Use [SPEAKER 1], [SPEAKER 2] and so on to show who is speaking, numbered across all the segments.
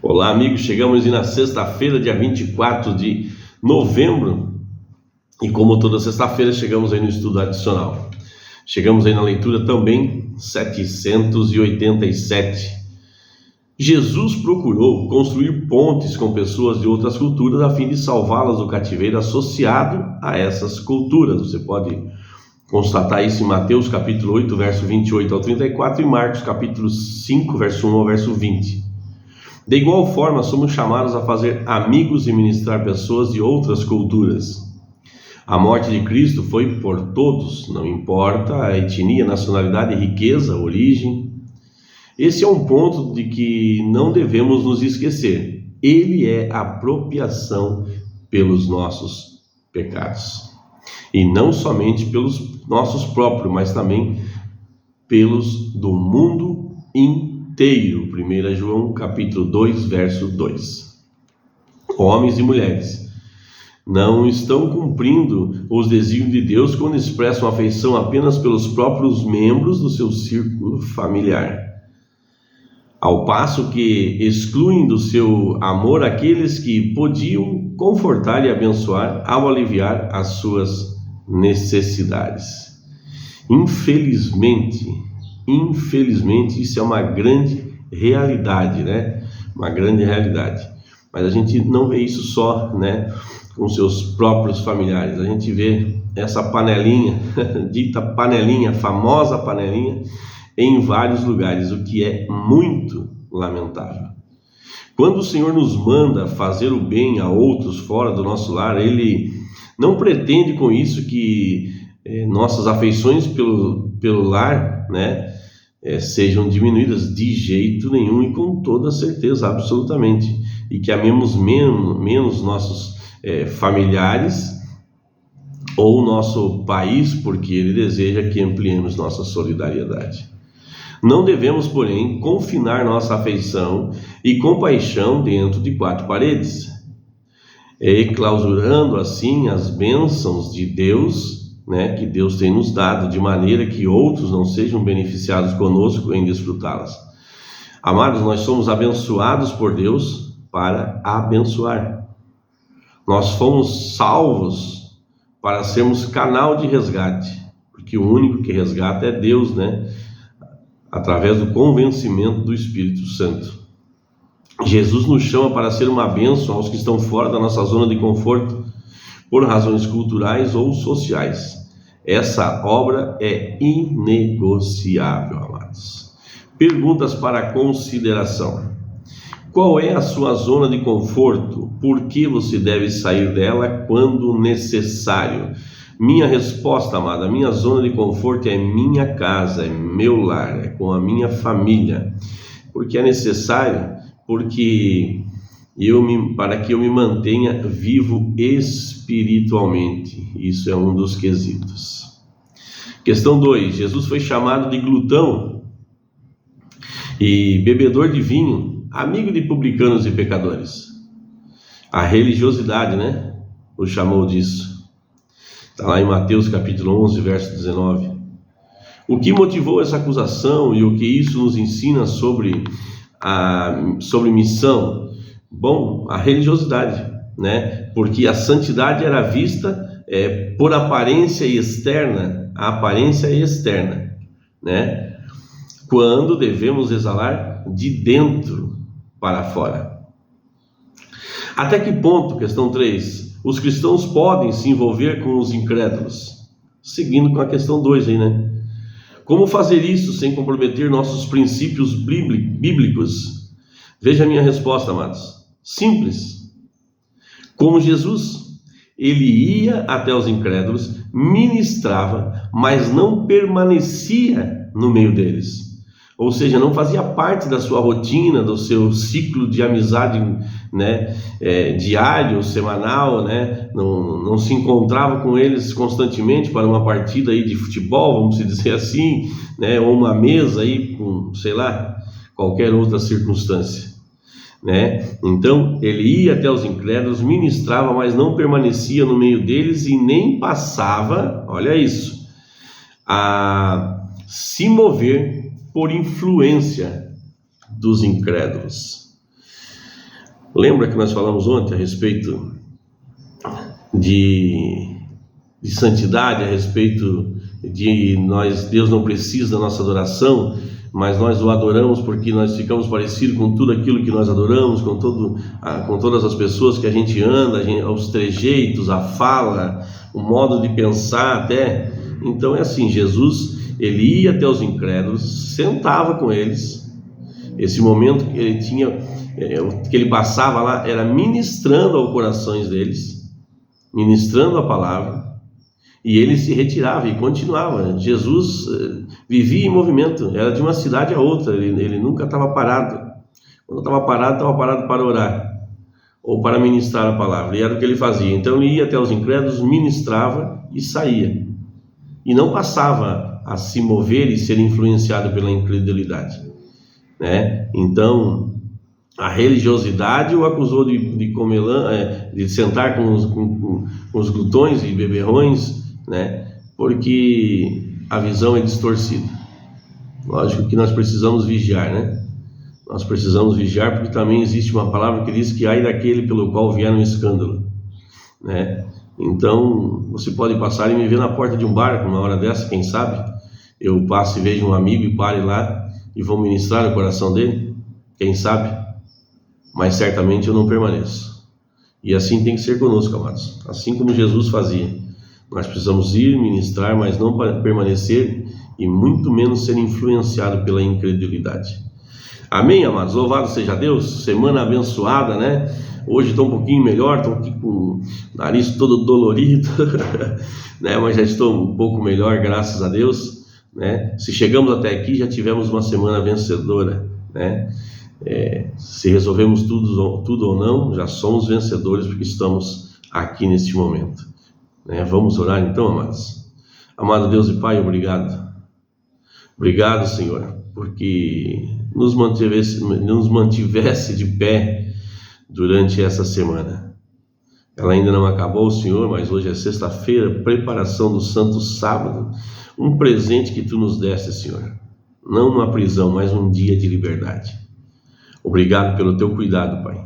[SPEAKER 1] Olá, amigos, chegamos na sexta-feira, dia 24 de novembro, e como toda sexta-feira chegamos aí no estudo adicional. Chegamos aí na leitura também 787. Jesus procurou construir pontes com pessoas de outras culturas a fim de salvá-las do cativeiro associado a essas culturas. Você pode constatar isso em Mateus capítulo 8, verso 28 ao 34 e Marcos capítulo 5, verso 1 ao verso 20. De igual forma, somos chamados a fazer amigos e ministrar pessoas de outras culturas. A morte de Cristo foi por todos, não importa a etnia, nacionalidade, riqueza, origem. Esse é um ponto de que não devemos nos esquecer. Ele é a expiação pelos nossos pecados. E não somente pelos nossos próprios, mas também pelos do mundo inteiro. 1 João capítulo 2, verso 2. Homens e mulheres não estão cumprindo os desígnios de Deus quando expressam afeição apenas pelos próprios membros do seu círculo familiar, ao passo que excluem do seu amor aqueles que podiam confortar e abençoar ao aliviar as suas necessidades. Infelizmente, isso é uma grande realidade, né? Uma grande realidade. Mas a gente não vê isso só, né, com seus próprios familiares. A gente vê essa panelinha, dita panelinha, famosa panelinha, em vários lugares, o que é muito lamentável. Quando o Senhor nos manda fazer o bem a outros fora do nosso lar, Ele não pretende com isso que nossas afeições pelo lar, né, sejam diminuídas de jeito nenhum e com toda certeza, absolutamente, e que amemos menos nossos familiares ou nosso país, porque Ele deseja que ampliemos nossa solidariedade. Não devemos, porém, confinar nossa afeição e compaixão dentro de quatro paredes, clausurando assim as bênçãos de Deus, né, que Deus tem nos dado, de maneira que outros não sejam beneficiados conosco em desfrutá-las. Amados, nós somos abençoados por Deus para abençoar. Nós fomos salvos para sermos canal de resgate, porque o único que resgata é Deus, né, através do convencimento do Espírito Santo. Jesus nos chama para ser uma bênção aos que estão fora da nossa zona de conforto, por razões culturais ou sociais. Essa obra é inegociável, amados. Perguntas para consideração. Qual é a sua zona de conforto? Por que você deve sair dela quando necessário? Minha resposta, amada, minha zona de conforto é minha casa, é meu lar, é com a minha família. Porque é necessário, para que eu me mantenha vivo espiritualmente. Isso é um dos quesitos. Questão 2. Jesus foi chamado de glutão e bebedor de vinho, amigo de publicanos e pecadores. A religiosidade, né, o chamou disso. Está lá em Mateus capítulo 11, verso 19. O que motivou essa acusação e o que isso nos ensina sobre missão? Bom, a religiosidade, né? Porque a santidade era vista por aparência externa, né? Quando devemos exalar de dentro para fora. Até que ponto, questão 3, os cristãos podem se envolver com os incrédulos? Seguindo com a questão 2 aí, né? Como fazer isso sem comprometer nossos princípios bíblicos? Veja a minha resposta, amados. Simples. Como Jesus, ele ia até os incrédulos, ministrava, mas não permanecia no meio deles. Ou seja, não fazia parte da sua rotina, do seu ciclo de amizade, né, diário, semanal, né? Não se encontrava com eles constantemente para uma partida aí de futebol, vamos dizer assim, né, ou uma mesa aí com, sei lá, qualquer outra circunstância, né? Então ele ia até os incrédulos, ministrava, mas não permanecia no meio deles e nem passava, olha isso, a se mover por influência dos incrédulos. Lembra que nós falamos ontem a respeito de santidade, a respeito de Deus não precisa da nossa adoração, mas nós o adoramos porque nós ficamos parecidos com tudo aquilo que nós adoramos, com todas as pessoas que a gente anda, os trejeitos, a fala, o modo de pensar até. Então é assim, Jesus, ele ia até os incrédulos, sentava com eles. Esse momento que ele tinha, que ele passava lá, era ministrando aos corações deles, ministrando a palavra, e ele se retirava e continuava. Jesus vivia em movimento, era de uma cidade a outra, ele nunca estava parado. Quando estava parado para orar ou para ministrar a palavra, e era o que ele fazia. Então ele ia até os incrédulos, ministrava e saía, e não passava a se mover e ser influenciado pela incredulidade, né? Então a religiosidade o acusou de sentar com os glutões e beberrões, né? Porque a visão é distorcida. Lógico que nós precisamos vigiar, né? Nós precisamos vigiar, porque também existe uma palavra que diz que ai daquele pelo qual vier um escândalo, né? Então você pode passar e me ver na porta de um bar, uma hora dessa, quem sabe eu passo e vejo um amigo e pare lá e vou ministrar o coração dele, quem sabe, mas certamente eu não permaneço. E assim tem que ser conosco, amados, assim como Jesus fazia. Nós precisamos ir ministrar, mas não permanecer, e muito menos ser influenciado pela incredulidade. Amém, amados? Louvado seja Deus. Semana abençoada, né? Hoje estou um pouquinho melhor, estou aqui com o nariz todo dolorido, né? Mas já estou um pouco melhor, graças a Deus, né? Se chegamos até aqui, já tivemos uma semana vencedora, né? Se resolvemos tudo ou não, já somos vencedores, porque estamos aqui neste momento, né? Vamos orar então, amados. Amado Deus e Pai, obrigado, Senhor, porque nos mantivesse de pé durante essa semana. Ela ainda não acabou, Senhor, mas hoje é sexta-feira, preparação do Santo Sábado, um presente que Tu nos deste, Senhor, não uma prisão, mas um dia de liberdade. Obrigado pelo Teu cuidado, Pai.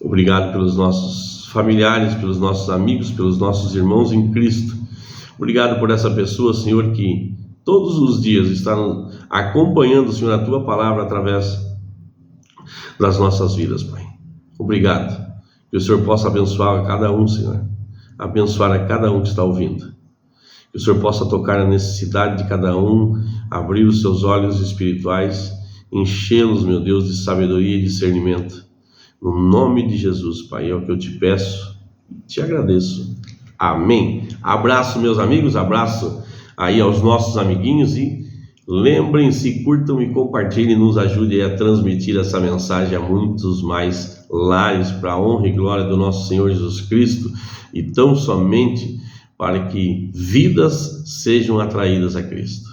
[SPEAKER 1] Obrigado pelos nossos familiares, pelos nossos amigos, pelos nossos irmãos em Cristo. Obrigado por essa pessoa, Senhor, que todos os dias está acompanhando, Senhor, a Tua palavra através das nossas vidas, Pai. Obrigado. Que o Senhor possa abençoar a cada um, Senhor. Abençoar a cada um que está ouvindo. Que o Senhor possa tocar na necessidade de cada um, abrir os seus olhos espirituais, enchê-los, meu Deus, de sabedoria e discernimento. No nome de Jesus, Pai, é o que eu te peço e te agradeço. Amém. Abraço, meus amigos, abraço aí aos nossos amiguinhos, e lembrem-se, curtam e compartilhem, nos ajudem a transmitir essa mensagem a muitos mais lares, para a honra e glória do nosso Senhor Jesus Cristo, e tão somente para que vidas sejam atraídas a Cristo.